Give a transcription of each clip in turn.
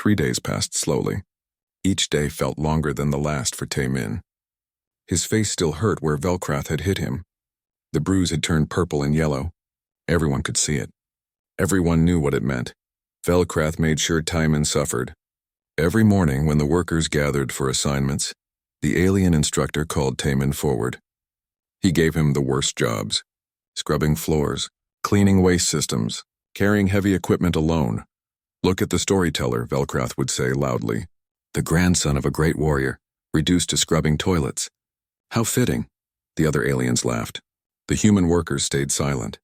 3 days passed slowly. Each day felt longer than the last for Tae-min. His face still hurt where Velcrath had hit him. The bruise had turned purple and yellow. Everyone could see it. Everyone knew what it meant. Velcrath made sure Tae-min suffered. Every morning when the workers gathered for assignments, the alien instructor called Tae-min forward. He gave him the worst jobs: scrubbing floors, cleaning waste systems, carrying heavy equipment alone. "Look at the storyteller," Velcrath would say loudly. "The grandson of a great warrior, reduced to scrubbing toilets. How fitting." The other aliens laughed. The human workers stayed silent.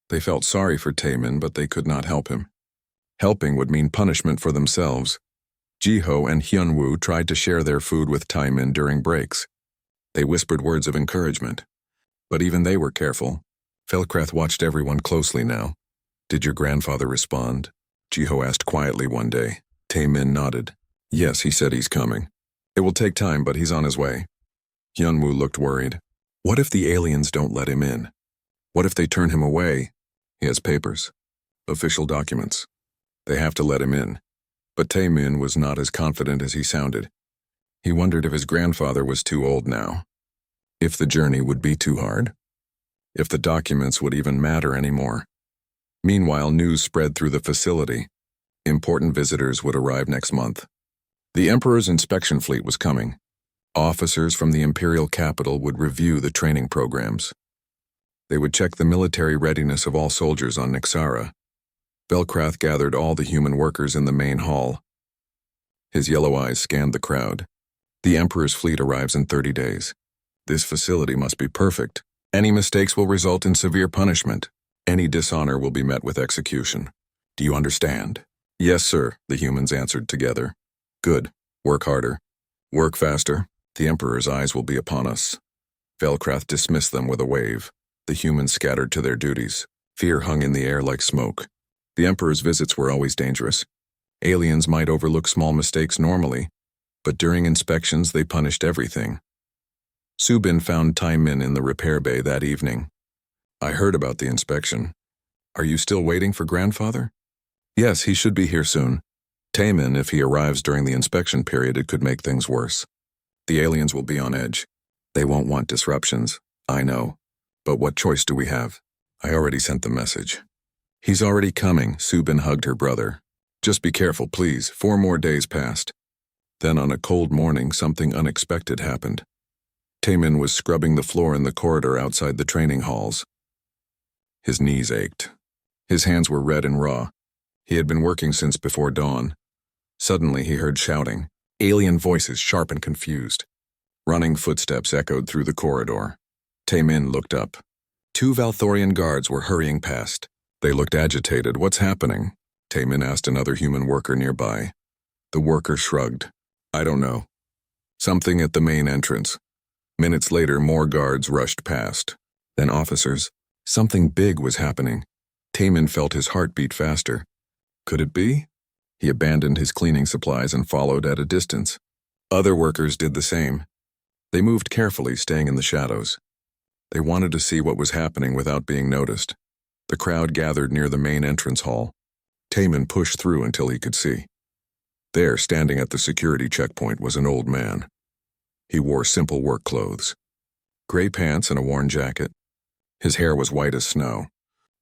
They felt sorry for Tae-min, but they could not help him. Helping would mean punishment for themselves. Jiho and Hyunwoo tried to share their food with Tae-min during breaks. They whispered words of encouragement. But even they were careful. Velcrath watched everyone closely now. "Did your grandfather respond?" Jiho asked quietly one day. Tae-min nodded. "Yes, he said he's coming. It will take time, but he's on his way." Hyunwoo looked worried. "What if the aliens don't let him in? What if they turn him away?" "He has papers. Official documents. They have to let him in." But Tae-min was not as confident as he sounded. He wondered if his grandfather was too old now. If the journey would be too hard. If the documents would even matter anymore. Meanwhile, news spread through the facility. Important visitors would arrive next month. The Emperor's inspection fleet was coming. Officers from the imperial capital would review the training programs. They would check the military readiness of all soldiers on Nixara. Velcrath gathered all the human workers in the main hall. His yellow eyes scanned the crowd. "The Emperor's fleet arrives in 30 days. This facility must be perfect. Any mistakes will result in severe punishment. Any dishonor will be met with execution. Do you understand?" "Yes, sir," the humans answered together. "Good. Work harder. Work faster. The Emperor's eyes will be upon us." Velcrath dismissed them with a wave. The humans scattered to their duties. Fear hung in the air like smoke. The Emperor's visits were always dangerous. Aliens might overlook small mistakes normally, but during inspections they punished everything. Subin found Tae-min in the repair bay that evening. "I heard about the inspection. Are you still waiting for grandfather?" "Yes, he should be here soon. Tae-min, if he arrives during the inspection period, it could make things worse. The aliens will be on edge. They won't want disruptions, I know. But what choice do we have? I already sent the message." "He's already coming," Subin hugged her brother. "Just be careful, please." 4 more days passed. Then on a cold morning, something unexpected happened. Tae-min was scrubbing the floor in the corridor outside the training halls. His knees ached. His hands were red and raw. He had been working since before dawn. Suddenly he heard shouting, alien voices sharp and confused. Running footsteps echoed through the corridor. Tae-min looked up. 2 Valthorian guards were hurrying past. They looked agitated. "What's happening?" Tae-min asked another human worker nearby. The worker shrugged. "I don't know. Something at the main entrance." Minutes later, more guards rushed past. Then officers. Something big was happening. Tae-min felt his heart beat faster. Could it be? He abandoned his cleaning supplies and followed at a distance. Other workers did the same. They moved carefully, staying in the shadows. They wanted to see what was happening without being noticed. The crowd gathered near the main entrance hall. Tae-min pushed through until he could see. There, standing at the security checkpoint, was an old man. He wore simple work clothes. Gray pants and a worn jacket. His hair was white as snow.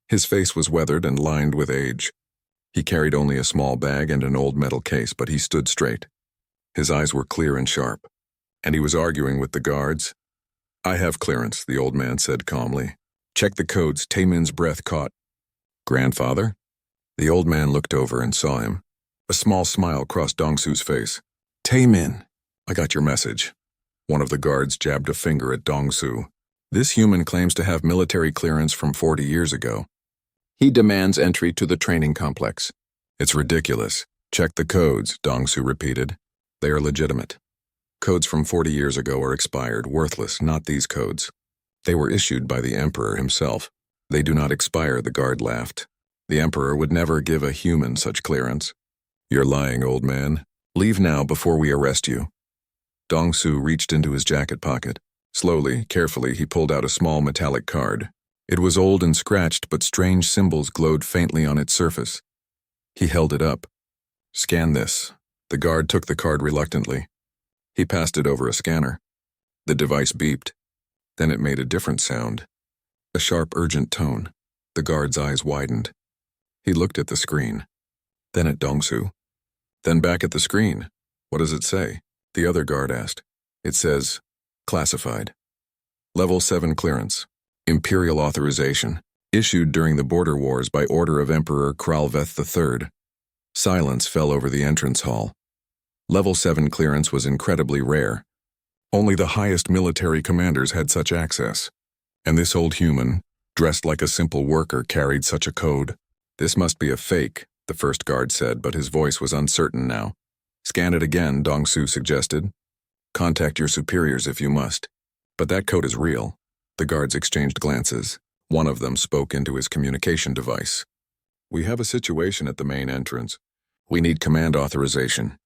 His face was weathered and lined with age. He carried only a small bag and an old metal case, but he stood straight. His eyes were clear and sharp. And he was arguing with the guards. "I have clearance," the old man said calmly. "Check the codes." Tae-min's breath caught. "Grandfather?" The old man looked over and saw him. A small smile crossed Dongsu's face. "Tae-min, I got your message." One of the guards jabbed a finger at Dongsu. "This human claims to have military clearance from 40 years ago. He demands entry to the training complex." "It's ridiculous." "Check the codes," Dongsu repeated. "They are legitimate. Codes from 40 years ago are expired, worthless, not these codes. They were issued by the Emperor himself. They do not expire," the guard laughed. "The Emperor would never give a human such clearance." "You're lying, old man. Leave now before we arrest you." Dongsu reached into his jacket pocket. Slowly, carefully, he pulled out a small metallic card. It was old and scratched, but strange symbols glowed faintly on its surface. He held it up. Scan this. The guard took the card reluctantly. He passed it over a scanner. The device beeped. Then it made a different sound. A sharp, urgent tone. The guard's eyes widened. He looked at the screen. Then at Dongsu. Then back at the screen. What does it say? The other guard asked. It says, classified. Level 7 clearance. Imperial authorization. Issued during the border wars by order of Emperor Kralveth III. Silence fell over the entrance hall. Level 7 clearance was incredibly rare. Only the highest military commanders had such access. And this old human, dressed like a simple worker, carried such a code. This must be a fake, the first guard said, but his voice was uncertain now. Scan it again, Dongsu suggested. Contact your superiors if you must. But that code is real. The guards exchanged glances. One of them spoke into his communication device. We have a situation at the main entrance. We need command authorization.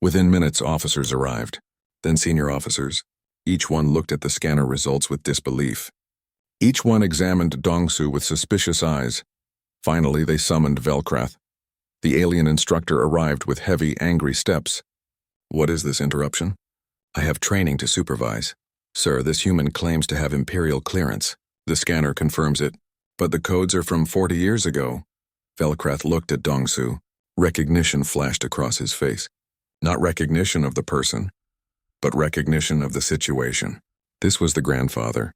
Within minutes, officers arrived. Then senior officers. Each one looked at the scanner results with disbelief. Each one examined Dongsu with suspicious eyes. Finally, they summoned Velcrath. The alien instructor arrived with heavy, angry steps. What is this interruption? I have training to supervise. Sir, this human claims to have Imperial clearance. The scanner confirms it. But the codes are from 40 years ago. Velcrath looked at Dongsu. Recognition flashed across his face. Not recognition of the person, but recognition of the situation. This was the grandfather.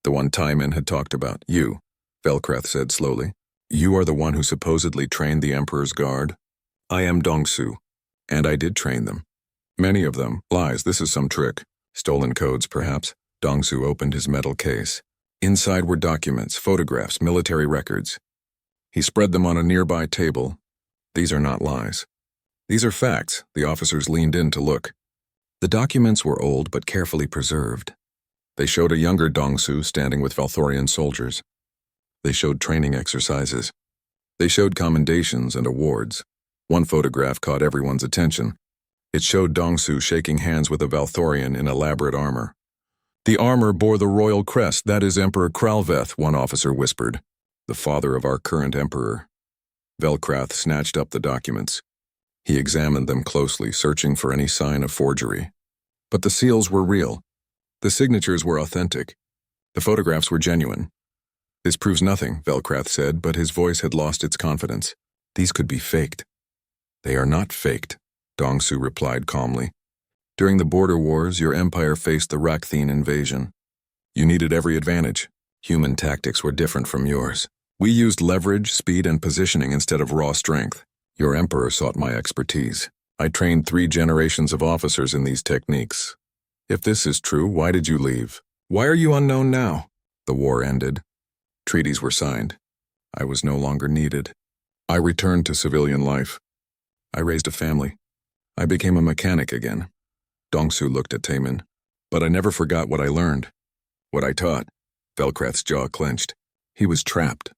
The one Taimin had talked about. You, Velcrath said slowly. You are the one who supposedly trained the Emperor's guard? I am Dongsu, and I did train them. Many of them. Lies, this is some trick. Stolen codes, perhaps. Dongsu opened his metal case. Inside were documents, photographs, military records. He spread them on a nearby table. These are not lies. These are facts. The officers leaned in to look. The documents were old but carefully preserved. They showed a younger Dongsu standing with Valthorian soldiers. They showed training exercises. They showed commendations and awards. One photograph caught everyone's attention. It showed Dongsu shaking hands with a Valthorian in elaborate armor. The armor bore the royal crest. That is Emperor Kralveth, one officer whispered. The father of our current emperor. Velcrath snatched up the documents. He examined them closely, searching for any sign of forgery. But the seals were real. The signatures were authentic. The photographs were genuine. This proves nothing, Velcrath said, but his voice had lost its confidence. These could be faked. They are not faked, Dongsu replied calmly. During the border wars, your empire faced the Rakthine invasion. You needed every advantage. Human tactics were different from yours. We used leverage, speed, and positioning instead of raw strength. Your emperor sought my expertise. I trained 3 generations of officers in these techniques. If this is true, why did you leave? Why are you unknown now? The war ended. Treaties were signed. I was no longer needed. I returned to civilian life. I raised a family. I became a mechanic again. Dongsu looked at Taimin. But I never forgot what I learned. What I taught. Velcrath's jaw clenched. He was trapped.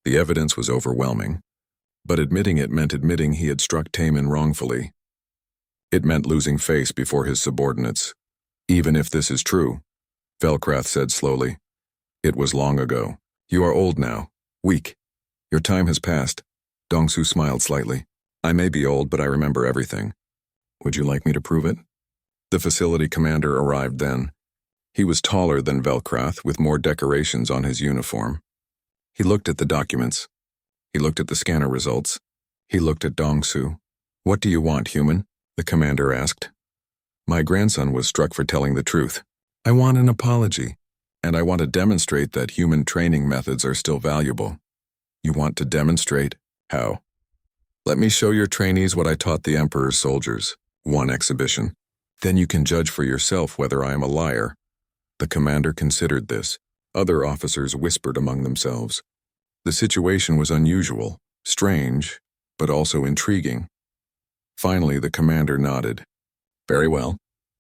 The evidence was overwhelming. But admitting it meant admitting he had struck Taimin wrongfully. It meant losing face before his subordinates. Even if this is true, Velcrath said slowly, it was long ago. You are old now, weak. Your time has passed. Dongsu smiled slightly. I may be old, but I remember everything. Would you like me to prove it? The facility commander arrived then. He was taller than Velcrath, with more decorations on his uniform. He looked at the documents. He looked at the scanner results. He looked at Dongsu. What do you want, human? The commander asked. My grandson was struck for telling the truth. I want an apology, and I want to demonstrate that human training methods are still valuable. You want to demonstrate? How? Let me show your trainees what I taught the Emperor's soldiers. One exhibition. Then you can judge for yourself whether I am a liar. The commander considered this. Other officers whispered among themselves. The situation was unusual, strange, but also intriguing. Finally, the commander nodded. Very well.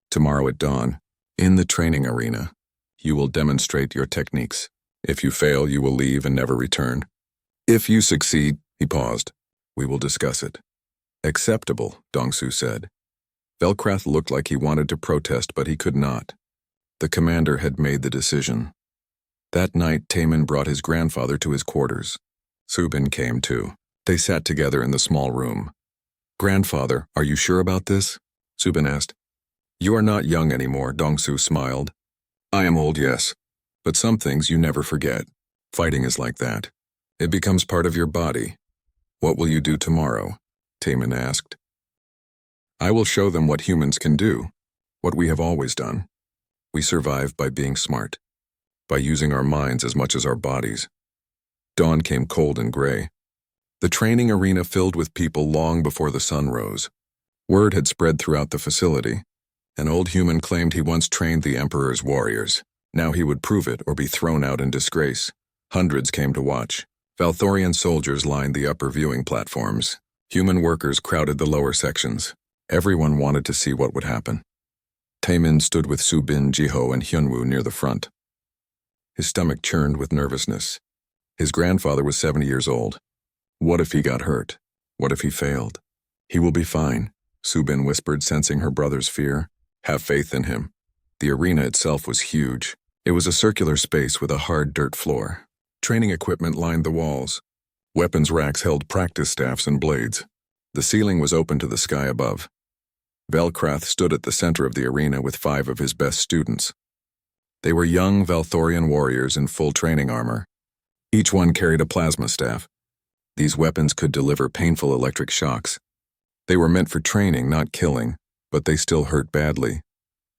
Tomorrow at dawn, in the training arena, you will demonstrate your techniques. If you fail, you will leave and never return. If you succeed, he paused, we will discuss it. Acceptable, Dongsu said. Velcrath looked like he wanted to protest, but he could not. The commander had made the decision. That night, Taimin brought his grandfather to his quarters. Subin came too. They sat together in the small room. Grandfather, are you sure about this? Subin asked. You are not young anymore, Dongsu smiled. I am old, yes. But some things you never forget. Fighting is like that. It becomes part of your body. What will you do tomorrow? Taemin asked. I will show them what humans can do, what we have always done. We survive by being smart, by using our minds as much as our bodies. Dawn came cold and gray. The training arena filled with people long before the sun rose. Word had spread throughout the facility. An old human claimed he once trained the Emperor's warriors. Now he would prove it or be thrown out in disgrace. Hundreds came to watch. Valthorian soldiers lined the upper viewing platforms. Human workers crowded the lower sections. Everyone wanted to see what would happen. Taemin stood with Subin, Jiho, and Hyunwoo near the front. His stomach churned with nervousness. His grandfather was 70 years old. What if he got hurt? What if he failed? He will be fine, Subin whispered, sensing her brother's fear. Have faith in him. The arena itself was huge. It was a circular space with a hard dirt floor. Training equipment lined the walls. Weapons racks held practice staffs and blades. The ceiling was open to the sky above. Velkrath stood at the center of the arena with 5 of his best students. They were young Valthorian warriors in full training armor. Each one carried a plasma staff. These weapons could deliver painful electric shocks. They were meant for training, not killing, but they still hurt badly.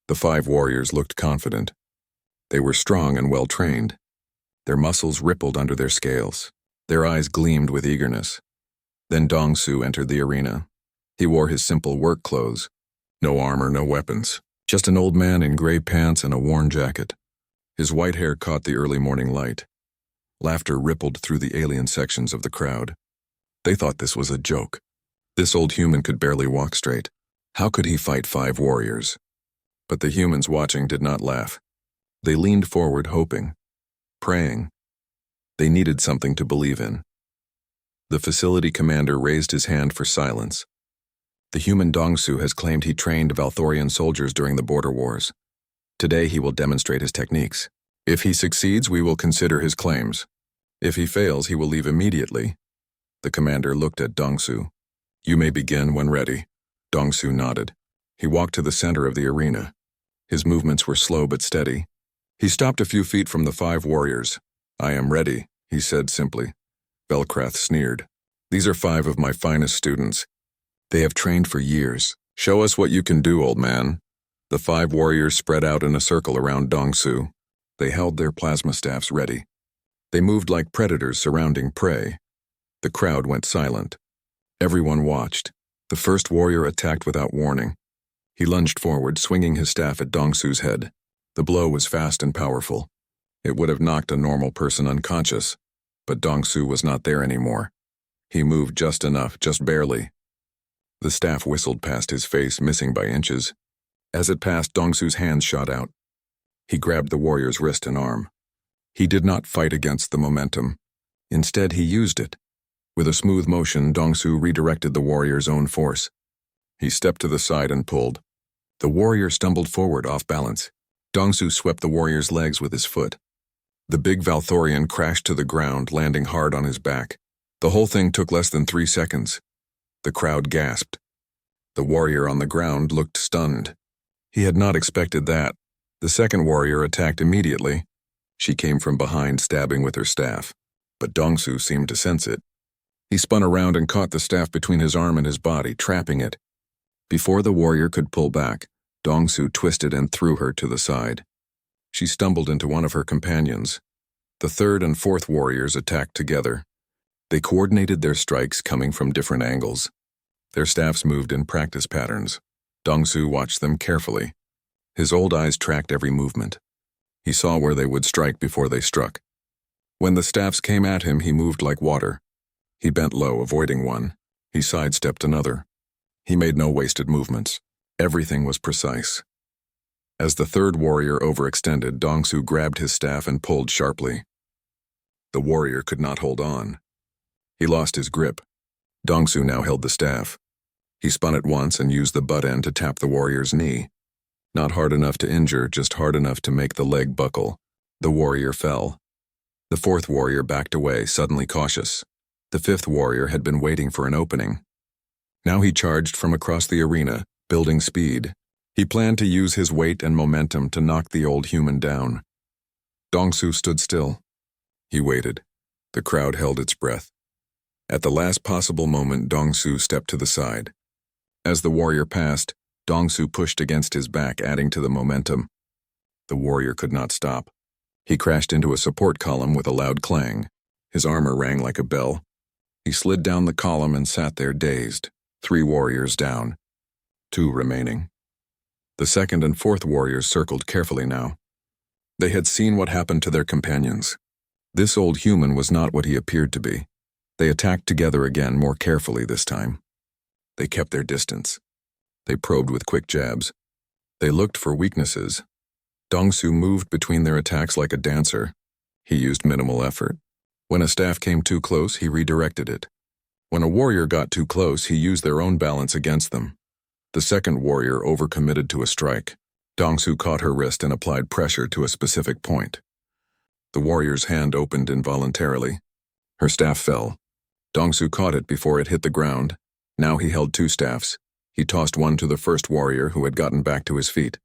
The 5 warriors looked confident. They were strong and well-trained. Their muscles rippled under their scales. Their eyes gleamed with eagerness. Then Dongsu entered the arena. He wore his simple work clothes. No armor, no weapons. Just an old man in gray pants and a worn jacket. His white hair caught the early morning light. Laughter rippled through the alien sections of the crowd. They thought this was a joke. This old human could barely walk straight. How could he fight 5 warriors? But the humans watching did not laugh. They leaned forward, hoping, praying. They needed something to believe in. The facility commander raised his hand for silence. The human Dongsu has claimed he trained Valthorian soldiers during the border wars. Today he will demonstrate his techniques. If he succeeds, we will consider his claims. If he fails, he will leave immediately. The commander looked at Dongsu. You may begin when ready. Dongsu nodded. He walked to the center of the arena. His movements were slow but steady. He stopped a few feet from the 5 warriors. I am ready, he said simply. Velkrath sneered. These are 5 of my finest students. They have trained for years. Show us what you can do, old man. The 5 warriors spread out in a circle around Dongsu. They held their plasma staffs ready. They moved like predators surrounding prey. The crowd went silent. Everyone watched. The first warrior attacked without warning. He lunged forward, swinging his staff at Dongsu's head. The blow was fast and powerful. It would have knocked a normal person unconscious. But Dongsu was not there anymore. He moved just enough, just barely. The staff whistled past his face, missing by inches. As it passed, Dongsu's hands shot out. He grabbed the warrior's wrist and arm. He did not fight against the momentum. Instead, he used it. With a smooth motion, Dongsu redirected the warrior's own force. He stepped to the side and pulled. The warrior stumbled forward off balance. Dongsu swept the warrior's legs with his foot. The big Valthorian crashed to the ground, landing hard on his back. The whole thing took less than 3 seconds. The crowd gasped. The warrior on the ground looked stunned. He had not expected that. The second warrior attacked immediately. She came from behind, stabbing with her staff. But Dongsu seemed to sense it. He spun around and caught the staff between his arm and his body, trapping it. Before the warrior could pull back, Dongsu twisted and threw her to the side. She stumbled into one of her companions. The 3rd and 4th warriors attacked together. They coordinated their strikes, coming from different angles. Their staffs moved in practice patterns. Dongsu watched them carefully. His old eyes tracked every movement. He saw where they would strike before they struck. When the staffs came at him, he moved like water. He bent low, avoiding one. He sidestepped another. He made no wasted movements. Everything was precise. As the 3rd warrior overextended, Dongsu grabbed his staff and pulled sharply. The warrior could not hold on. He lost his grip. Dongsu now held the staff. He spun it once and used the butt end to tap the warrior's knee. Not hard enough to injure, just hard enough to make the leg buckle. The warrior fell. The 4th warrior backed away, suddenly cautious. The 5th warrior had been waiting for an opening. Now he charged from across the arena, building speed. He planned to use his weight and momentum to knock the old human down. Dongsu stood still. He waited. The crowd held its breath. At the last possible moment, Dongsu stepped to the side. As the warrior passed, Dongsu pushed against his back, adding to the momentum. The warrior could not stop. He crashed into a support column with a loud clang. His armor rang like a bell. He slid down the column and sat there dazed. 3 warriors down. 2 remaining. The second and fourth warriors circled carefully now. They had seen what happened to their companions. This old human was not what he appeared to be. They attacked together again, more carefully this time. They kept their distance. They probed with quick jabs. They looked for weaknesses. Dongsu moved between their attacks like a dancer. He used minimal effort. When a staff came too close, he redirected it. When a warrior got too close, he used their own balance against them. The second warrior overcommitted to a strike. Dongsu caught her wrist and applied pressure to a specific point. The warrior's hand opened involuntarily. Her staff fell. Dongsu caught it before it hit the ground. Now he held 2 staffs. He tossed one to the first warrior who had gotten back to his feet.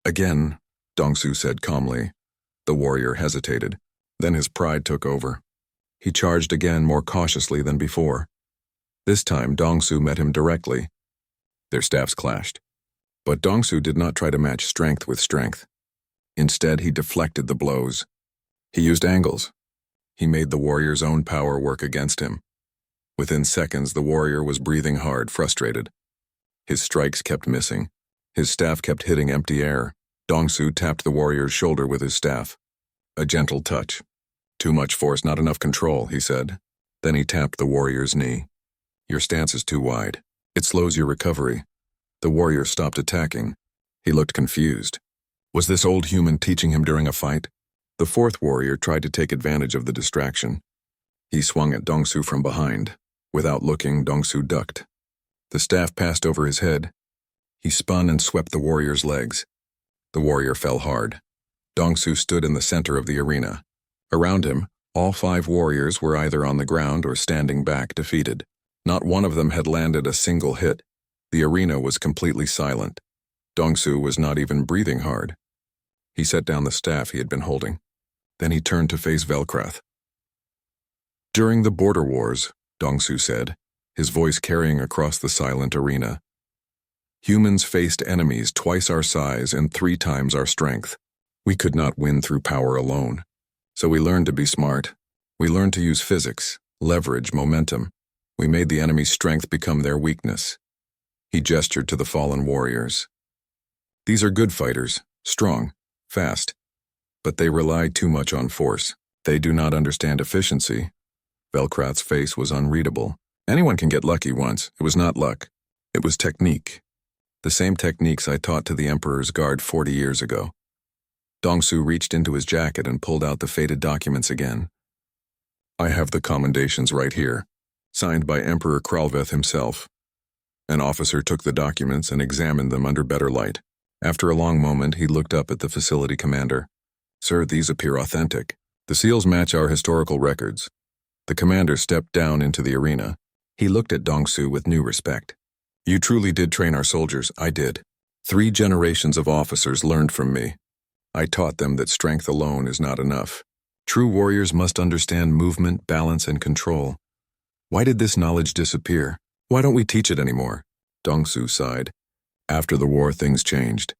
Again, Dongsu said calmly. The warrior hesitated. Then his pride took over. He charged again, more cautiously than before. This time, Dongsu met him directly. Their staffs clashed. But Dongsu did not try to match strength with strength. Instead, he deflected the blows. He used angles. He made the warrior's own power work against him. Within seconds, the warrior was breathing hard, frustrated. His strikes kept missing. His staff kept hitting empty air. Dongsu tapped the warrior's shoulder with his staff. A gentle touch. Too much force, not enough control, he said. Then he tapped the warrior's knee. Your stance is too wide. It slows your recovery. The warrior stopped attacking. He looked confused. Was this old human teaching him during a fight? The fourth warrior tried to take advantage of the distraction. He swung at Dongsu from behind. Without looking, Dongsu ducked. The staff passed over his head. He spun and swept the warrior's legs. The warrior fell hard. Dongsu stood in the center of the arena. Around him, all 5 warriors were either on the ground or standing back, defeated. Not one of them had landed a single hit. The arena was completely silent. Dongsu was not even breathing hard. He set down the staff he had been holding. Then he turned to face Velcrath. During the border wars, Dongsu said, his voice carrying across the silent arena, humans faced enemies twice our size and 3 times our strength. We could not win through power alone. So we learned to be smart. We learned to use physics, leverage, momentum. We made the enemy's strength become their weakness. He gestured to the fallen warriors. These are good fighters, strong, fast. But they rely too much on force. They do not understand efficiency. Velcrath's face was unreadable. Anyone can get lucky once. It was not luck. It was technique. The same techniques I taught to the Emperor's Guard 40 years ago. Dongsu reached into his jacket and pulled out the faded documents again. I have the commendations right here, signed by Emperor Kralveth himself. An officer took the documents and examined them under better light. After a long moment, he looked up at the facility commander. Sir, these appear authentic. The seals match our historical records. The commander stepped down into the arena. He looked at Dongsu with new respect. You truly did train our soldiers. I did. 3 generations of officers learned from me. I taught them that strength alone is not enough. True warriors must understand movement, balance, and control. Why did this knowledge disappear? Why don't we teach it anymore? Dongsu sighed. After the war, things changed.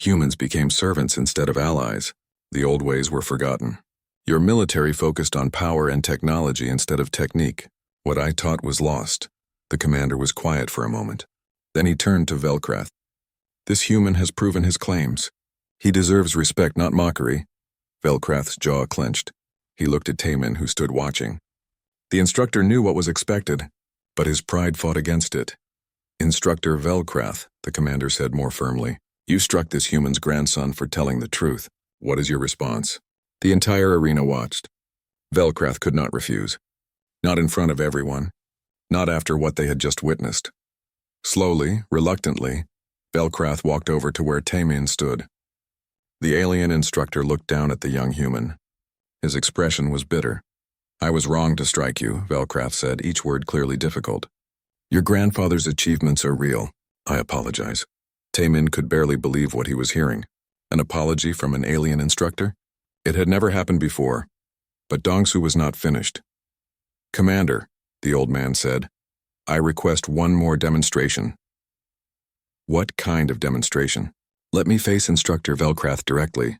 Humans became servants instead of allies. The old ways were forgotten. Your military focused on power and technology instead of technique. What I taught was lost. The commander was quiet for a moment. Then he turned to Velcrath. This human has proven his claims. He deserves respect, not mockery. Velcrath's jaw clenched. He looked at Taemin, who stood watching. The instructor knew what was expected, but his pride fought against it. Instructor Velcrath, the commander said more firmly, you struck this human's grandson for telling the truth. What is your response? The entire arena watched. Velcrath could not refuse. Not in front of everyone. Not after what they had just witnessed. Slowly, reluctantly, Velcrath walked over to where Taemin stood. The alien instructor looked down at the young human. His expression was bitter. I was wrong to strike you, Velcrath said, each word clearly difficult. Your grandfather's achievements are real. I apologize. Taemin could barely believe what he was hearing. An apology from an alien instructor? It had never happened before. But Dongsu was not finished. Commander, the old man said, I request one more demonstration. What kind of demonstration? Let me face Instructor Velcrath directly,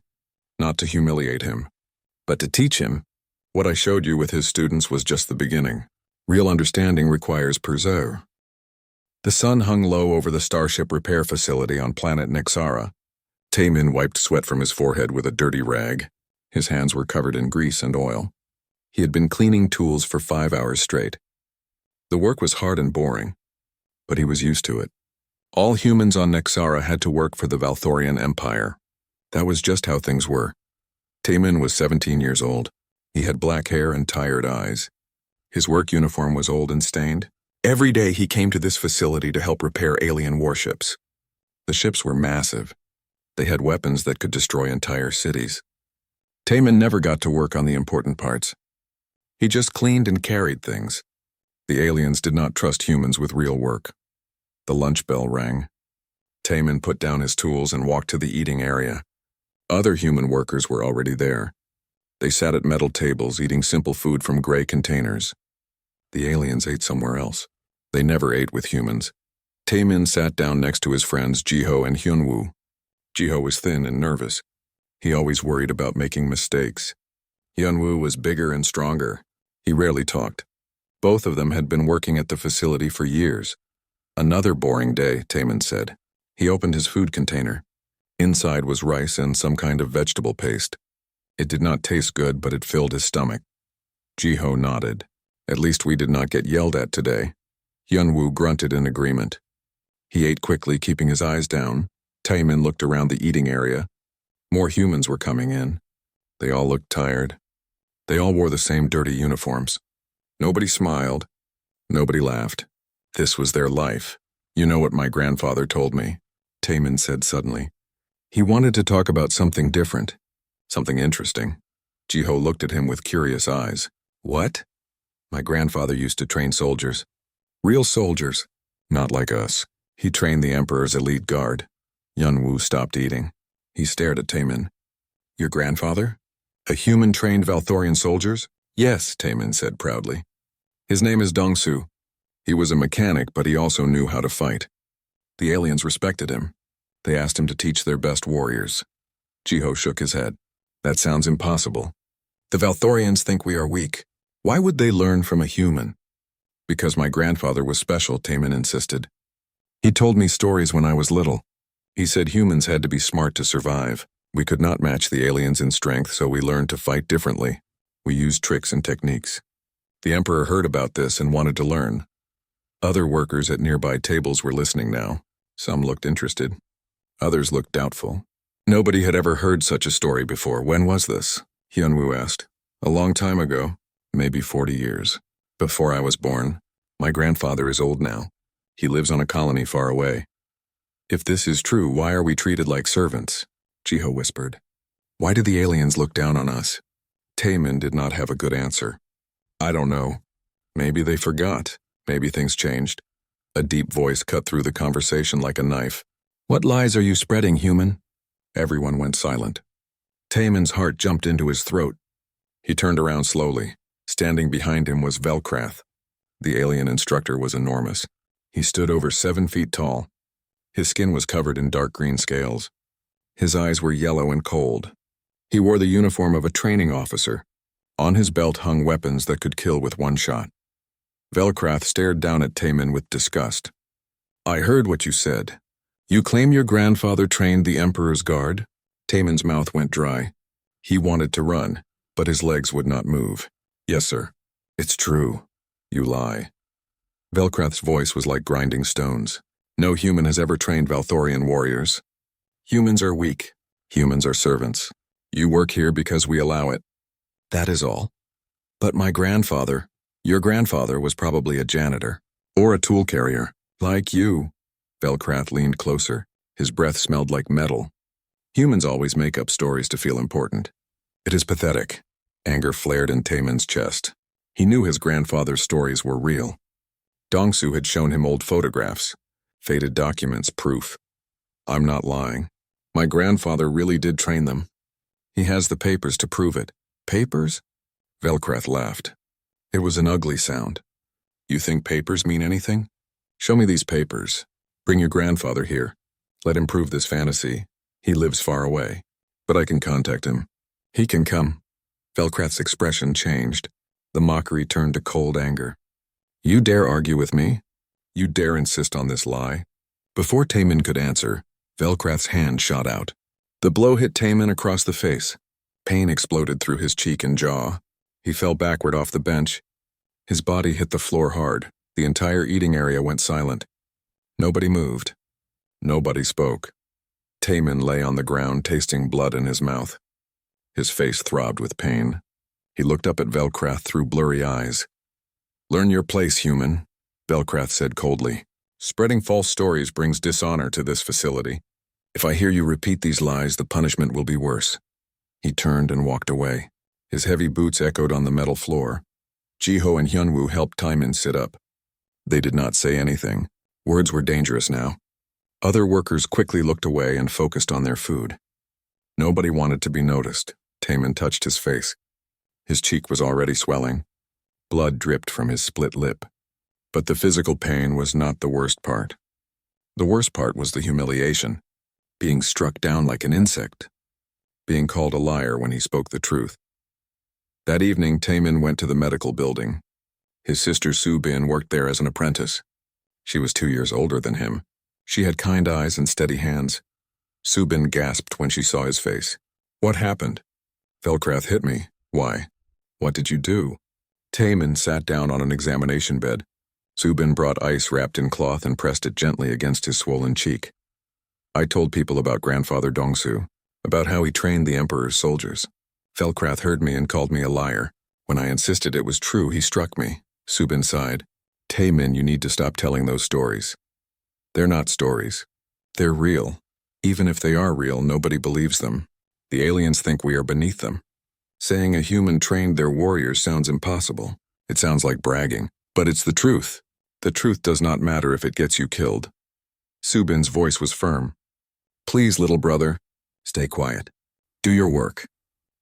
not to humiliate him, but to teach him. What I showed you with his students was just the beginning. Real understanding requires perseverance. The sun hung low over the starship repair facility on planet Nexara. Taemin wiped sweat from his forehead with a dirty rag. His hands were covered in grease and oil. He had been cleaning tools for 5 hours straight. The work was hard and boring, but he was used to it. All humans on Nexara had to work for the Valthorian Empire. That was just how things were. Taemin was 17 years old. He had black hair and tired eyes. His work uniform was old and stained. Every day he came to this facility to help repair alien warships. The ships were massive. They had weapons that could destroy entire cities. Taemin never got to work on the important parts. He just cleaned and carried things. The aliens did not trust humans with real work. The lunch bell rang. Taemin put down his tools and walked to the eating area. Other human workers were already there. They sat at metal tables eating simple food from gray containers. The aliens ate somewhere else. They never ate with humans. Taemin sat down next to his friends Jiho and Hyunwoo. Jiho was thin and nervous. He always worried about making mistakes. Hyunwoo was bigger and stronger. He rarely talked. Both of them had been working at the facility for years. Another boring day, Taemin said. He opened his food container. Inside was rice and some kind of vegetable paste. It did not taste good, but it filled his stomach. Jiho nodded. At least we did not get yelled at today. Hyunwoo grunted in agreement. He ate quickly, keeping his eyes down. Taemin looked around the eating area. More humans were coming in. They all looked tired. They all wore the same dirty uniforms. Nobody smiled. Nobody laughed. This was their life. You know what my grandfather told me, Taemin said suddenly. He wanted to talk about something different, something interesting. Jiho looked at him with curious eyes. What? My grandfather used to train soldiers. Real soldiers. Not like us. He trained the Emperor's elite guard. Hyunwoo stopped eating. He stared at Taemin. Your grandfather? A human trained Valthorian soldiers? Yes, Taemin said proudly. His name is Dongsu. He was a mechanic, but he also knew how to fight. The aliens respected him. They asked him to teach their best warriors. Jiho shook his head. That sounds impossible. The Valthorians think we are weak. Why would they learn from a human? Because my grandfather was special, Taemin insisted. He told me stories when I was little. He said humans had to be smart to survive. We could not match the aliens in strength, so we learned to fight differently. We used tricks and techniques. The Emperor heard about this and wanted to learn. Other workers at nearby tables were listening now. Some looked interested. Others looked doubtful. Nobody had ever heard such a story before. When was this? Hyunwoo asked. A long time ago, maybe 40 years. Before I was born. My grandfather is old now. He lives on a colony far away. If this is true, why are we treated like servants? Jiho whispered. Why do the aliens look down on us? Taemin did not have a good answer. I don't know. Maybe they forgot. Maybe things changed. A deep voice cut through the conversation like a knife. What lies are you spreading, human? Everyone went silent. Taemin's heart jumped into his throat. He turned around slowly. Standing behind him was Velcrath. The alien instructor was enormous. He stood over 7 feet tall. His skin was covered in dark green scales. His eyes were yellow and cold. He wore the uniform of a training officer. On his belt hung weapons that could kill with one shot. Velcrath stared down at Taemin with disgust. I heard what you said. You claim your grandfather trained the Emperor's guard? Taemin's mouth went dry. He wanted to run, but his legs would not move. Yes, sir. It's true. You lie. Velcrath's voice was like grinding stones. No human has ever trained Valthorian warriors. Humans are weak. Humans are servants. You work here because we allow it. That is all. But my grandfather, your grandfather was probably a janitor. Or a tool carrier. Like you. Velcrath leaned closer. His breath smelled like metal. Humans always make up stories to feel important. It is pathetic. Anger flared in Taemin's chest. He knew his grandfather's stories were real. Dongsu had shown him old photographs, faded documents, proof. I'm not lying. My grandfather really did train them. He has the papers to prove it. Papers? Velcrath laughed. It was an ugly sound. You think papers mean anything? Show me these papers. Bring your grandfather here. Let him prove this fantasy. He lives far away, but I can contact him. He can come. Velcrath's expression changed. The mockery turned to cold anger. You dare argue with me? You dare insist on this lie? Before Taemin could answer, Velcrath's hand shot out. The blow hit Taemin across the face. Pain exploded through his cheek and jaw. He fell backward off the bench. His body hit the floor hard. The entire eating area went silent. Nobody moved. Nobody spoke. Taemin lay on the ground, tasting blood in his mouth. His face throbbed with pain. He looked up at Velcrath through blurry eyes. Learn your place, human, Velcrath said coldly. Spreading false stories brings dishonor to this facility. If I hear you repeat these lies, the punishment will be worse. He turned and walked away. His heavy boots echoed on the metal floor. Jiho and Hyunwoo helped Taemin sit up. They did not say anything. Words were dangerous now. Other workers quickly looked away and focused on their food. Nobody wanted to be noticed. Taemin touched his face. His cheek was already swelling. Blood dripped from his split lip. But the physical pain was not the worst part. The worst part was the humiliation. Being struck down like an insect. Being called a liar when he spoke the truth. That evening, Taemin went to the medical building. His sister Soo-bin worked there as an apprentice. She was 2 years older than him. She had kind eyes and steady hands. Soo-bin gasped when she saw his face. What happened? Velcrath hit me. Why? What did you do? Taemin sat down on an examination bed. Soo-bin brought ice wrapped in cloth and pressed it gently against his swollen cheek. I told people about grandfather Dongsu, about how he trained the Emperor's soldiers. Velcrath heard me and called me a liar. When I insisted it was true, he struck me. Soo-bin sighed. Taemin, you need to stop telling those stories. They're not stories. They're real. Even if they are real, nobody believes them. The aliens think we are beneath them. Saying a human trained their warriors sounds impossible. It sounds like bragging, but it's the truth. The truth does not matter if it gets you killed. Soo-bin's voice was firm. Please, little brother, stay quiet. Do your work.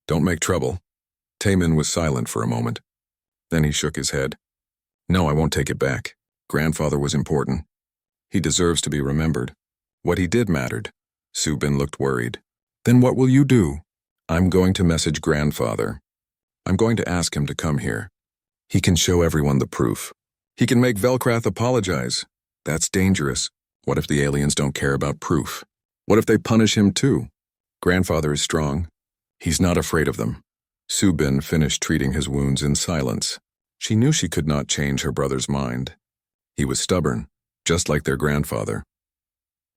Don't make trouble. Taemin was silent for a moment. Then he shook his head. No, I won't take it back. Grandfather was important. He deserves to be remembered. What he did mattered. Soo-bin looked worried. Then what will you do? I'm going to message grandfather. I'm going to ask him to come here. He can show everyone the proof. He can make Velcrath apologize. That's dangerous. What if the aliens don't care about proof? What if they punish him too? Grandfather is strong. He's not afraid of them. Soo-bin finished treating his wounds in silence. She knew she could not change her brother's mind. He was stubborn, just like their grandfather.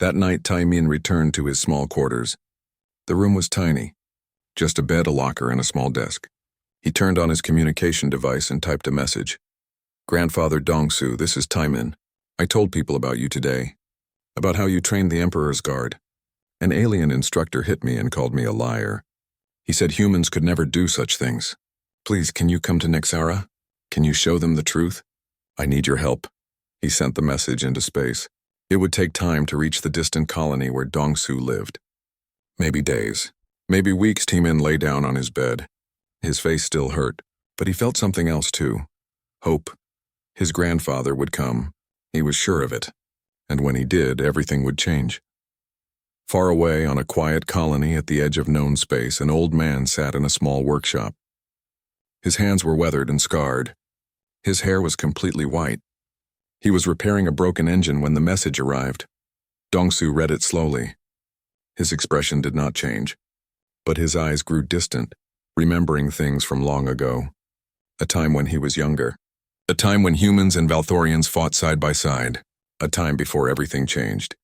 That night, Taemin returned to his small quarters. The room was tiny. Just a bed, a locker, and a small desk. He turned on his communication device and typed a message. Grandfather Dongsu, this is Taemin. I told people about you today. About how you trained the Emperor's Guard. An alien instructor hit me and called me a liar. He said humans could never do such things. Please, can you come to Nexara? Can you show them the truth? I need your help. He sent the message into space. It would take time to reach the distant colony where Dongsu lived. Maybe days. Maybe weeks. Taemin lay down on his bed. His face still hurt, but he felt something else too. Hope. His grandfather would come. He was sure of it. And when he did, everything would change. Far away on a quiet colony at the edge of known space, an old man sat in a small workshop. His hands were weathered and scarred. His hair was completely white. He was repairing a broken engine when the message arrived. Dongsu read it slowly. His expression did not change, but his eyes grew distant, remembering things from long ago. A time when he was younger. A time when humans and Valthorians fought side by side. A time before everything changed.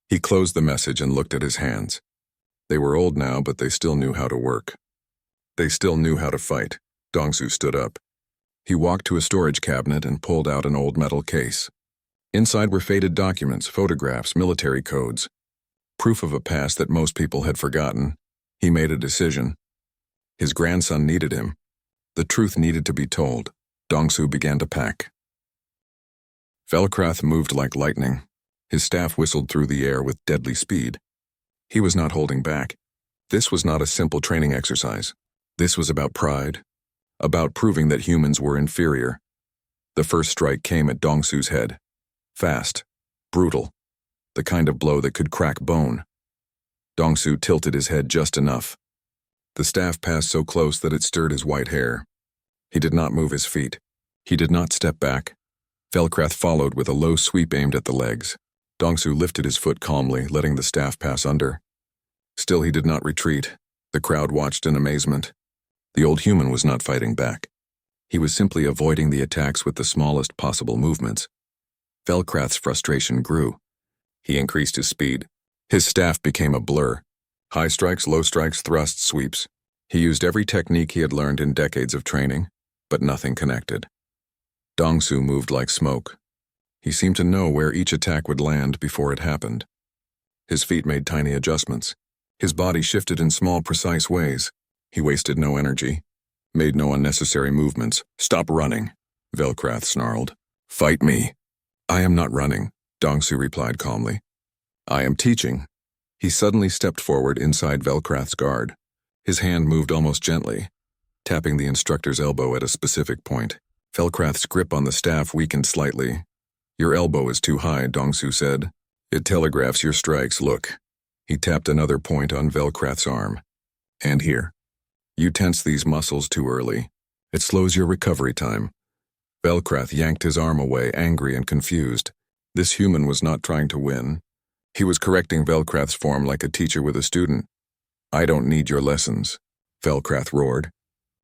He closed the message and looked at his hands. They were old now, but they still knew how to work. They still knew how to fight. Dongsu stood up. He walked to a storage cabinet and pulled out an old metal case. Inside were faded documents, photographs, military codes. Proof of a past that most people had forgotten. He made a decision. His grandson needed him. The truth needed to be told. Dongsu began to pack. Velcrath moved like lightning. His staff whistled through the air with deadly speed. He was not holding back. This was not a simple training exercise. This was about pride, about proving that humans were inferior. The first strike came at Dongsu's head. Fast, brutal, the kind of blow that could crack bone. Dongsu tilted his head just enough. The staff passed so close that it stirred his white hair. He did not move his feet. He did not step back. Velcrath followed with a low sweep aimed at the legs. Dongsu lifted his foot calmly, letting the staff pass under. Still he did not retreat. The crowd watched in amazement. The old human was not fighting back. He was simply avoiding the attacks with the smallest possible movements. Velcrath's frustration grew. He increased his speed. His staff became a blur. High strikes, low strikes, thrusts, sweeps. He used every technique he had learned in decades of training, but nothing connected. Dongsu moved like smoke. He seemed to know where each attack would land before it happened. His feet made tiny adjustments. His body shifted in small, precise ways. He wasted no energy, made no unnecessary movements. "Stop running," Velcrath snarled. "Fight me." "I am not running," Dongsu replied calmly. "I am teaching." He suddenly stepped forward inside Velcrath's guard. His hand moved almost gently, tapping the instructor's elbow at a specific point. Velcrath's grip on the staff weakened slightly. "Your elbow is too high," Dongsu said. "It telegraphs your strikes. Look." He tapped another point on Velcrath's arm. "And here. You tense these muscles too early. It slows your recovery time." Velcrath yanked his arm away, angry and confused. This human was not trying to win. He was correcting Velcrath's form like a teacher with a student. "I don't need your lessons," Velcrath roared.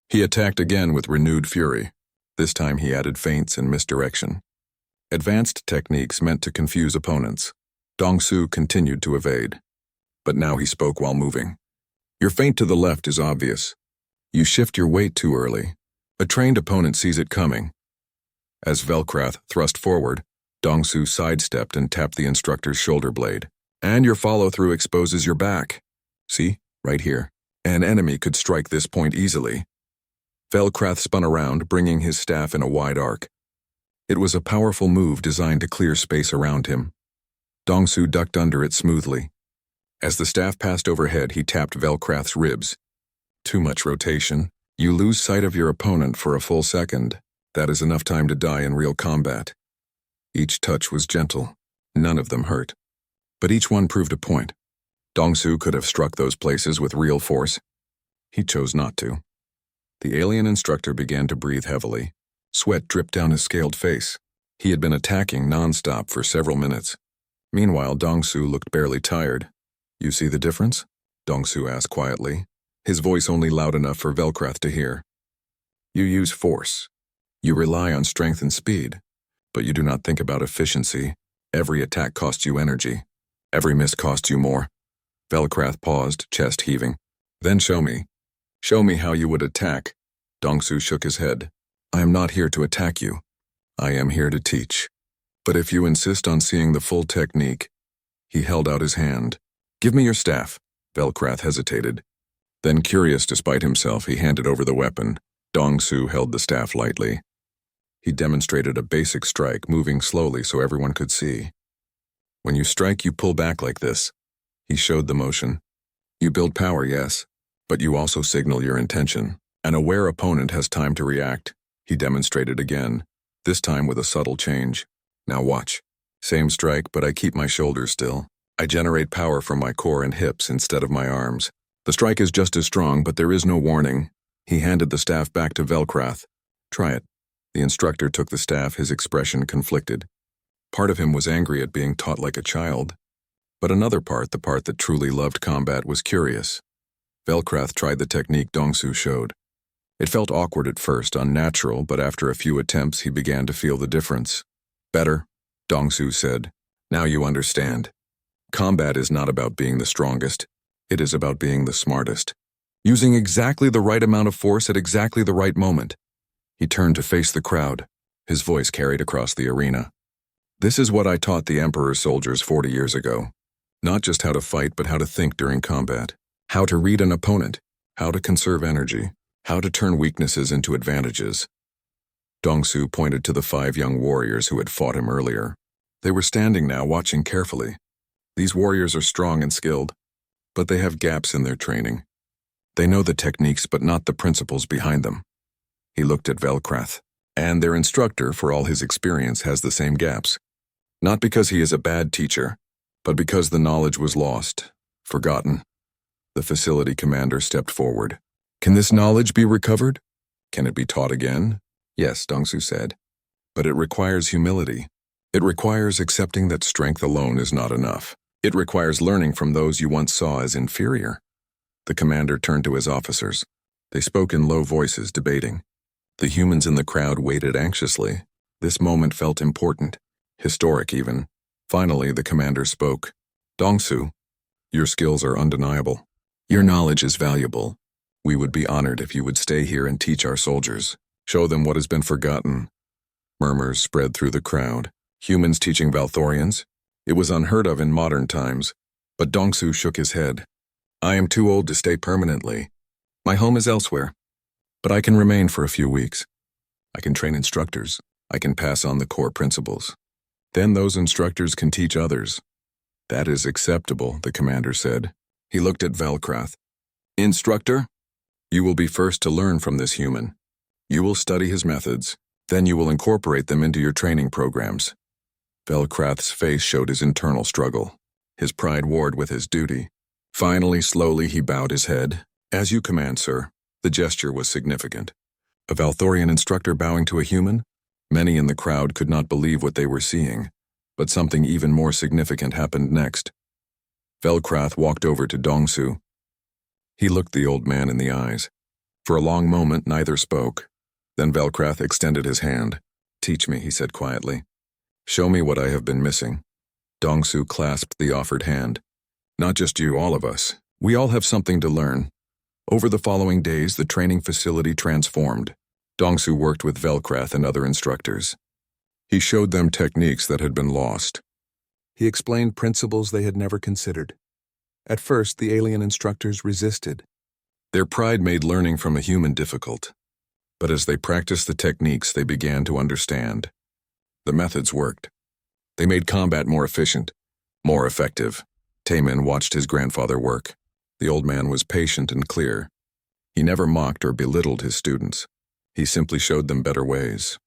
He attacked again with renewed fury. This time he added feints and misdirection. Advanced techniques meant to confuse opponents. Dongsu continued to evade. But now he spoke while moving. "Your feint to the left is obvious. You shift your weight too early. A trained opponent sees it coming." As Velcrath thrust forward, Dongsu sidestepped and tapped the instructor's shoulder blade. "And your follow-through exposes your back. See, right here. An enemy could strike this point easily." Velcrath spun around, bringing his staff in a wide arc. It was a powerful move designed to clear space around him. Dongsu ducked under it smoothly. As the staff passed overhead, he tapped Velcrath's ribs. "Too much rotation. You lose sight of your opponent for a full second. That is enough time to die in real combat." Each touch was gentle. None of them hurt. But each one proved a point. Dongsu could have struck those places with real force. He chose not to. The alien instructor began to breathe heavily. Sweat dripped down his scaled face. He had been attacking non-stop for several minutes. Meanwhile, Dongsu looked barely tired. "You see the difference?" Dongsu asked quietly, his voice only loud enough for Velcrath to hear. "You use force. You rely on strength and speed, but you do not think about efficiency. Every attack costs you energy. Every miss costs you more." Velcrath paused, chest heaving. "Then show me. Show me how you would attack." Dongsu shook his head. "I am not here to attack you. I am here to teach. But if you insist on seeing the full technique..." He held out his hand. "Give me your staff." Velcrath hesitated. Then, curious despite himself, he handed over the weapon. Dongsu held the staff lightly. He demonstrated a basic strike, moving slowly so everyone could see. "When you strike, you pull back like this." He showed the motion. "You build power, yes, but you also signal your intention. An aware opponent has time to react." He demonstrated again, this time with a subtle change. "Now watch. Same strike, but I keep my shoulders still. I generate power from my core and hips instead of my arms. The strike is just as strong, but there is no warning." He handed the staff back to Velcrath. "Try it." The instructor took the staff, his expression conflicted. Part of him was angry at being taught like a child, but another part, the part that truly loved combat, was curious. Velcrath tried the technique Dongsu showed. It felt awkward at first, unnatural, but after a few attempts he began to feel the difference. "Better," Dongsu said. "Now you understand. Combat is not about being the strongest. It is about being the smartest. Using exactly the right amount of force at exactly the right moment." He turned to face the crowd. His voice carried across the arena. "This is what I taught the Emperor's soldiers 40 years ago. Not just how to fight, but how to think during combat. How to read an opponent. How to conserve energy. How to turn weaknesses into advantages." Dongsu pointed to the 5 young warriors who had fought him earlier. They were standing now, watching carefully. These warriors are strong and skilled, but they have gaps in their training. They know the techniques but not the principles behind them. He looked at Velcrath, and their instructor, for all his experience, has the same gaps. Not because he is a bad teacher, but because the knowledge was lost, forgotten. The facility commander stepped forward. Can this knowledge be recovered? Can it be taught again? Yes, Dongsu said. But it requires humility. It requires accepting that strength alone is not enough. It requires learning from those you once saw as inferior. The commander turned to his officers. They spoke in low voices, debating. The humans in the crowd waited anxiously. This moment felt important, historic even. Finally, the commander spoke. Dongsu, your skills are undeniable. Your knowledge is valuable. We would be honored if you would stay here and teach our soldiers. Show them what has been forgotten. Murmurs spread through the crowd. Humans teaching Valthorians? It was unheard of in modern times. But Dongsu shook his head. I am too old to stay permanently. My home is elsewhere. But I can remain for a few weeks. I can train instructors. I can pass on the core principles. Then those instructors can teach others. That is acceptable, the commander said. He looked at Velcrath. Instructor, you will be first to learn from this human. You will study his methods. Then you will incorporate them into your training programs. Velcrath's face showed his internal struggle. His pride warred with his duty. Finally, slowly, he bowed his head. As you command, sir. The gesture was significant. A Valthorian instructor bowing to a human? Many in the crowd could not believe what they were seeing, but something even more significant happened next. Velcrath walked over to Dongsu. He looked the old man in the eyes. For a long moment, neither spoke. Then Velcrath extended his hand. Teach me, he said quietly. Show me what I have been missing. Dongsu clasped the offered hand. Not just you, all of us. We all have something to learn. Over the following days, the training facility transformed. Dongsu worked with Velcrath and other instructors. He showed them techniques that had been lost. He explained principles they had never considered. At first, the alien instructors resisted. Their pride made learning from a human difficult. But as they practiced the techniques, they began to understand. The methods worked. They made combat more efficient, more effective. Taemin watched his grandfather work. The old man was patient and clear. He never mocked or belittled his students. He simply showed them better ways.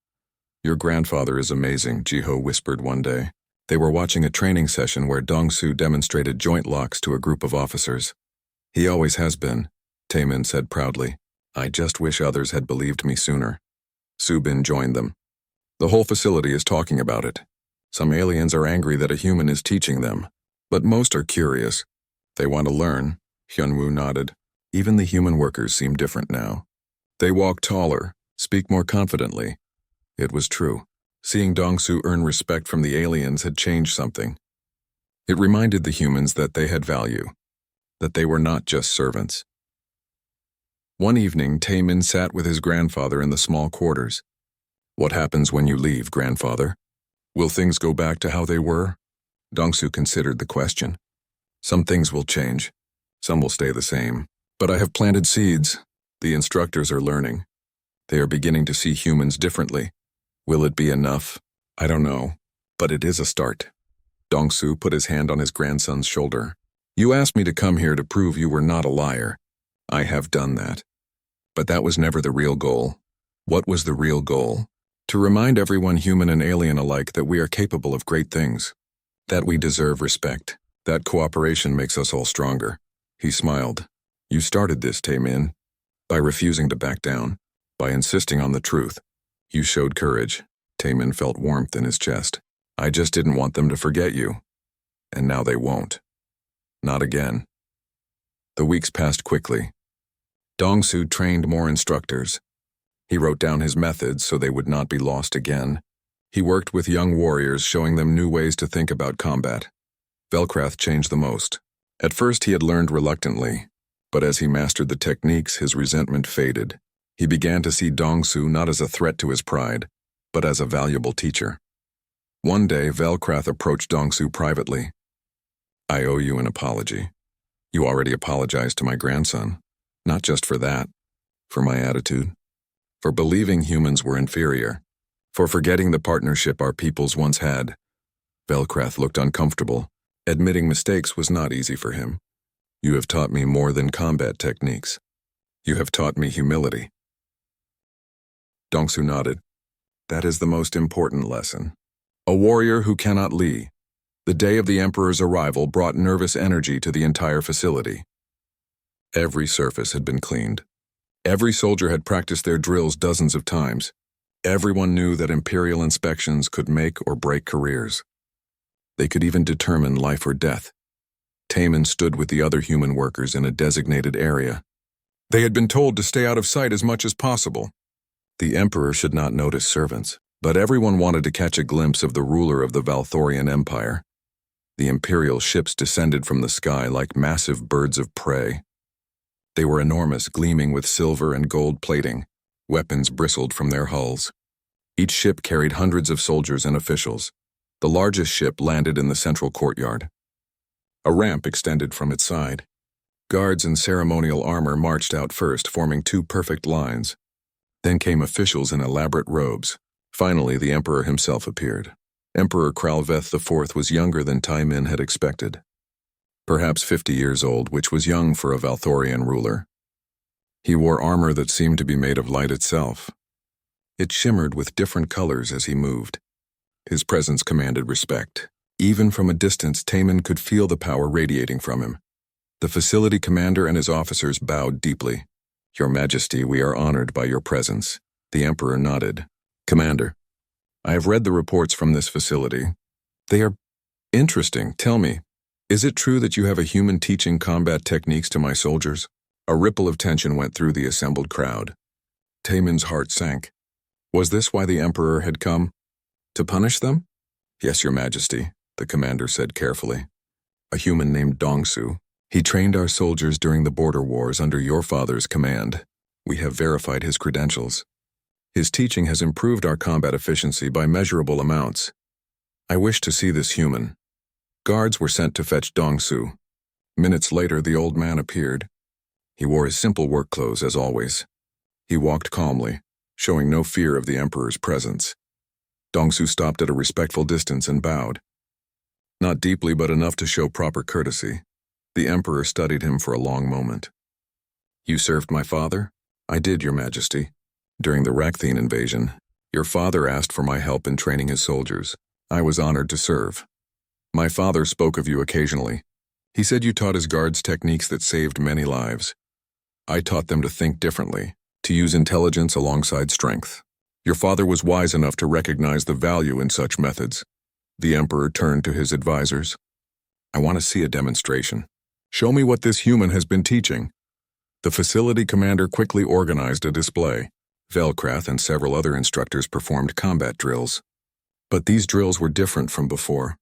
Your grandfather is amazing, Jiho whispered one day. They were watching a training session where Dongsu demonstrated joint locks to a group of officers. He always has been, Taemin said proudly. I just wish others had believed me sooner. Subin joined them. The whole facility is talking about it. Some aliens are angry that a human is teaching them, but most are curious. They want to learn. Hyunwoo nodded. Even the human workers seem different now. They walk taller, speak more confidently. It was true. Seeing Dongsu earn respect from the aliens had changed something. It reminded the humans that they had value, that they were not just servants. One evening, Taemin sat with his grandfather in the small quarters. What happens when you leave, grandfather? Will things go back to how they were? Dongsu considered the question. Some things will change. Some will stay the same. But I have planted seeds. The instructors are learning. They are beginning to see humans differently. Will it be enough? I don't know. But it is a start. Dongsu put his hand on his grandson's shoulder. You asked me to come here to prove you were not a liar. I have done that. But that was never the real goal. What was the real goal? To remind everyone, human and alien alike, that we are capable of great things. That we deserve respect. That cooperation makes us all stronger. He smiled. You started this, Taemin. By refusing to back down. By insisting on the truth. You showed courage. Taemin felt warmth in his chest. I just didn't want them to forget you. And now they won't. Not again. The weeks passed quickly. Dongsu trained more instructors. He wrote down his methods so they would not be lost again. He worked with young warriors, showing them new ways to think about combat. Velcrath changed the most. At first he had learned reluctantly, but as he mastered the techniques, his resentment faded. He began to see Dongsu not as a threat to his pride, but as a valuable teacher. One day, Velcrath approached Dongsu privately. I owe you an apology. You already apologized to my grandson. Not just for that, for my attitude. for believing humans were inferior, for forgetting the partnership our peoples once had. Velcrath looked uncomfortable. Admitting mistakes was not easy for him. You have taught me more than combat techniques. You have taught me humility. Dongsu nodded. That is the most important lesson. A warrior who cannot lead. The day of the Emperor's arrival brought nervous energy to the entire facility. Every surface had been cleaned. Every soldier had practiced their drills dozens of times. Everyone knew that Imperial inspections could make or break careers. They could even determine life or death. Taemin stood with the other human workers in a designated area. They had been told to stay out of sight as much as possible. The Emperor should not notice servants, but everyone wanted to catch a glimpse of the ruler of the Valthorian Empire. The Imperial ships descended from the sky like massive birds of prey. They were enormous, gleaming with silver and gold plating. Weapons bristled from their hulls. Each ship carried hundreds of soldiers and officials. The largest ship landed in the central courtyard. A ramp extended from its side. Guards in ceremonial armor marched out first, forming two perfect lines. Then came officials in elaborate robes. Finally, the Emperor himself appeared. Emperor Kralveth IV was younger than Taemin had expected. Perhaps 50 years old, which was young for a Valthorian ruler. He wore armor that seemed to be made of light itself. It shimmered with different colors as he moved. His presence commanded respect. Even from a distance, Taemin could feel the power radiating from him. The facility commander and his officers bowed deeply. Your Majesty, we are honored by your presence. The Emperor nodded. Commander, I have read the reports from this facility. They are interesting. Tell me, is it true that you have a human teaching combat techniques to my soldiers? A ripple of tension went through the assembled crowd. Taemin's heart sank. Was this why the Emperor had come? To punish them? Yes, Your Majesty, the commander said carefully. A human named Dongsu. He trained our soldiers during the border wars under your father's command. We have verified his credentials. His teaching has improved our combat efficiency by measurable amounts. I wish to see this human. Guards were sent to fetch Dongsu. Minutes later, the old man appeared. He wore his simple work clothes as always. He walked calmly, showing no fear of the Emperor's presence. Dongsu stopped at a respectful distance and bowed. Not deeply, but enough to show proper courtesy. The Emperor studied him for a long moment. You served my father? I did, Your Majesty. During the Rakthine invasion, your father asked for my help in training his soldiers. I was honored to serve. My father spoke of you occasionally. He said you taught his guards techniques that saved many lives. I taught them to think differently, to use intelligence alongside strength. Your father was wise enough to recognize the value in such methods. The Emperor turned to his advisors. I want to see a demonstration. Show me what this human has been teaching. The facility commander quickly organized a display. Velcrath and several other instructors performed combat drills. But these drills were different from before.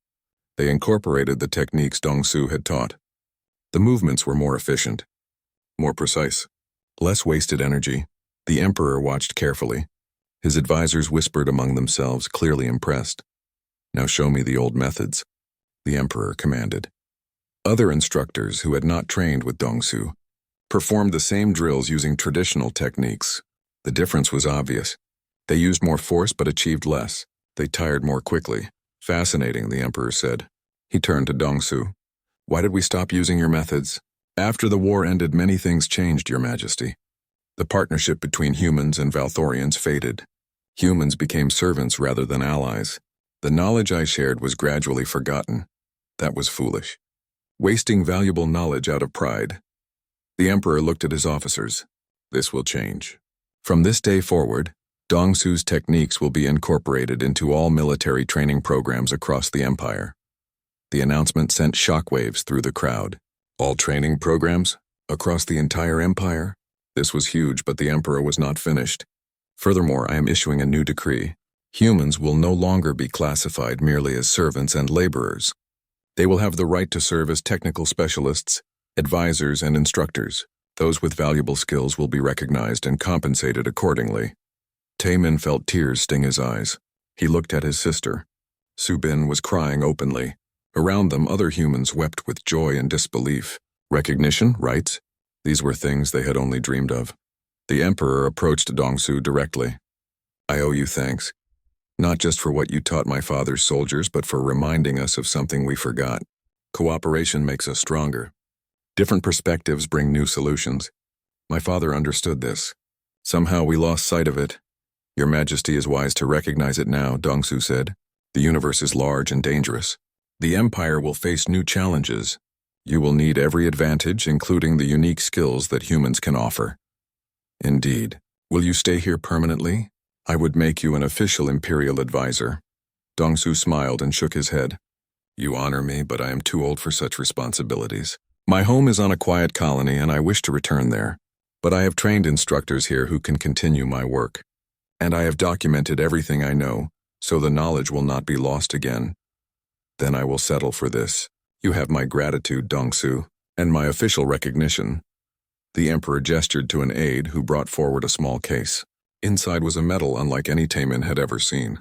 They incorporated the techniques Dongsu had taught. The movements were more efficient, more precise, less wasted energy. The Emperor watched carefully. His advisors whispered among themselves, clearly impressed. Now show me the old methods, the Emperor commanded. Other instructors who had not trained with Dongsu performed the same drills using traditional techniques. The difference was obvious. They used more force but achieved less. They tired more quickly. Fascinating, the Emperor said. He turned to Dongsu. Why did we stop using your methods? After the war ended, many things changed, Your Majesty. The partnership between humans and Valthorians faded. Humans became servants rather than allies. The knowledge I shared was gradually forgotten. That was foolish. Wasting valuable knowledge out of pride. The Emperor looked at his officers. This will change. From this day forward, Dongsu's techniques will be incorporated into all military training programs across the Empire. The announcement sent shockwaves through the crowd. All training programs? Across the entire Empire? This was huge, but the Emperor was not finished. Furthermore, I am issuing a new decree. Humans will no longer be classified merely as servants and laborers. They will have the right to serve as technical specialists, advisors, and instructors. Those with valuable skills will be recognized and compensated accordingly. Taemin felt tears sting his eyes. He looked at his sister. Subin was crying openly. Around them, other humans wept with joy and disbelief. Recognition, rights, these were things they had only dreamed of. The Emperor approached Dongsu directly. I owe you thanks. Not just for what you taught my father's soldiers, but for reminding us of something we forgot. Cooperation makes us stronger. Different perspectives bring new solutions. My father understood this. Somehow we lost sight of it. Your Majesty is wise to recognize it now, Dongsu said. The universe is large and dangerous. The Empire will face new challenges. You will need every advantage, including the unique skills that humans can offer. Indeed. Will you stay here permanently? I would make you an official Imperial advisor. Dongsu smiled and shook his head. You honor me, but I am too old for such responsibilities. My home is on a quiet colony and I wish to return there. But I have trained instructors here who can continue my work. And I have documented everything I know, so the knowledge will not be lost again. Then I will settle for this. You have my gratitude, Dongsu, and my official recognition. The Emperor gestured to an aide who brought forward a small case. Inside was a medal unlike any Taemin had ever seen.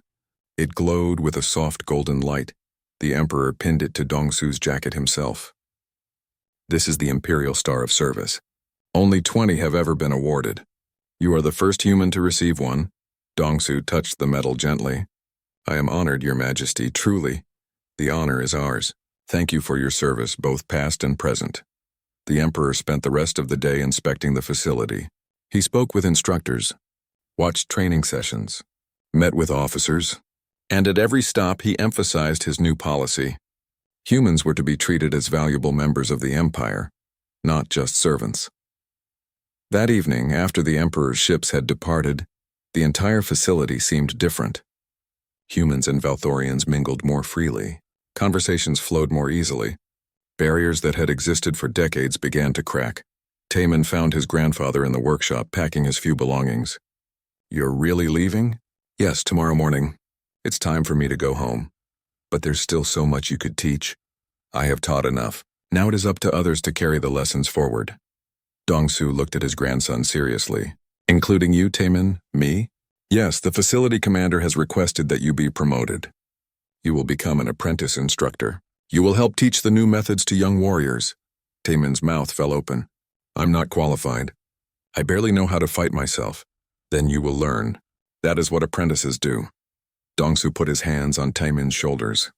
It glowed with a soft golden light. The Emperor pinned it to Dongsu's jacket himself. This is the Imperial Star of Service. Only 20 have ever been awarded. You are the first human to receive one. Dongsu touched the medal gently. I am honored, Your Majesty, truly. The honor is ours. Thank you for your service, both past and present. The Emperor spent the rest of the day inspecting the facility. He spoke with instructors, watched training sessions, met with officers, and at every stop he emphasized his new policy. Humans were to be treated as valuable members of the Empire, not just servants. That evening, after the Emperor's ships had departed, the entire facility seemed different. Humans and Valthorians mingled more freely. Conversations flowed more easily. Barriers that had existed for decades began to crack. Taemin found his grandfather in the workshop packing his few belongings. You're really leaving? Yes, tomorrow morning. It's time for me to go home. But there's still so much you could teach. I have taught enough. Now it is up to others to carry the lessons forward. Dongsu looked at his grandson seriously. Including you, Taemin? Me? Yes, the facility commander has requested that you be promoted. You will become an apprentice instructor. You will help teach the new methods to young warriors. Taemin's mouth fell open. I'm not qualified. I barely know how to fight myself. Then you will learn. That is what apprentices do. Dongsu put his hands on Taemin's shoulders.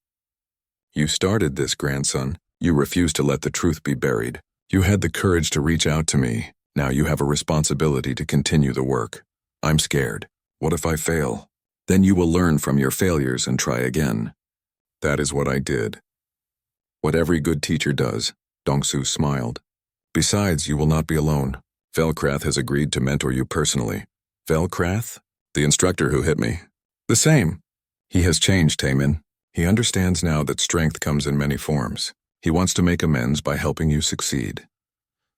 You started this, grandson. You refused to let the truth be buried. You had the courage to reach out to me. Now you have a responsibility to continue the work. I'm scared. What if I fail? Then you will learn from your failures and try again. That is what I did. What every good teacher does, Dongsu smiled. Besides, you will not be alone. Velkrath has agreed to mentor you personally. Velkrath? The instructor who hit me. The same. He has changed, Taemin. He understands now that strength comes in many forms. He wants to make amends by helping you succeed.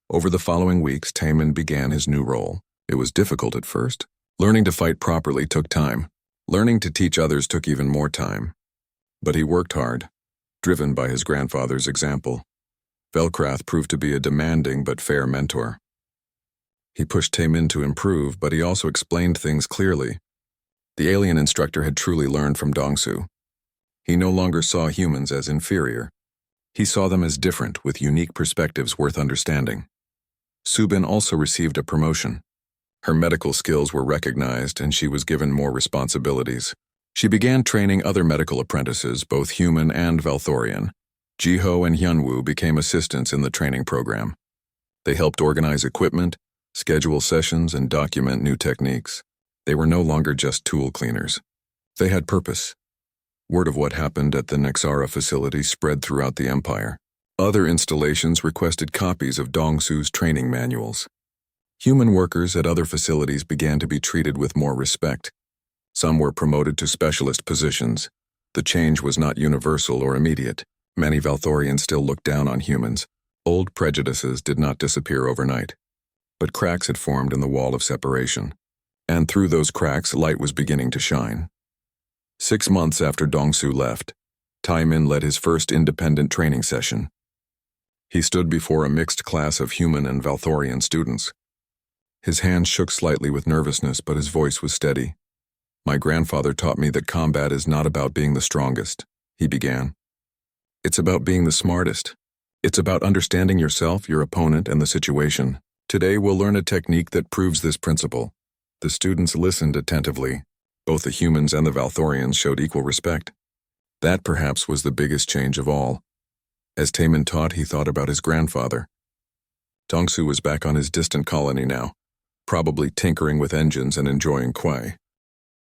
Over the following weeks, Taemin began his new role. It was difficult at first. Learning to fight properly took time. Learning to teach others took even more time. But he worked hard, driven by his grandfather's example. Velkrath proved to be a demanding but fair mentor. He pushed Taemin to improve, but he also explained things clearly. The alien instructor had truly learned from Dongsu. He no longer saw humans as inferior. He saw them as different, with unique perspectives worth understanding. Subin also received a promotion. Her medical skills were recognized and she was given more responsibilities. She began training other medical apprentices, both human and Valthorian. Jiho and Hyunwoo became assistants in the training program. They helped organize equipment, schedule sessions, and document new techniques. They were no longer just tool cleaners. They had purpose. Word of what happened at the Nexara facility spread throughout the Empire. Other installations requested copies of Dongsu's training manuals. Human workers at other facilities began to be treated with more respect. Some were promoted to specialist positions. The change was not universal or immediate. Many Valthorians still looked down on humans. Old prejudices did not disappear overnight. But cracks had formed in the wall of separation. And through those cracks, light was beginning to shine. 6 months after Dongsu left, Taemin led his first independent training session. He stood before a mixed class of human and Valthorian students. His hands shook slightly with nervousness, but his voice was steady. My grandfather taught me that combat is not about being the strongest, he began. It's about being the smartest. It's about understanding yourself, your opponent, and the situation. Today we'll learn a technique that proves this principle. The students listened attentively. Both the humans and the Valthorians showed equal respect. That perhaps was the biggest change of all. As Taemin taught, he thought about his grandfather. Tongsu was back on his distant colony now, probably tinkering with engines and enjoying kwai.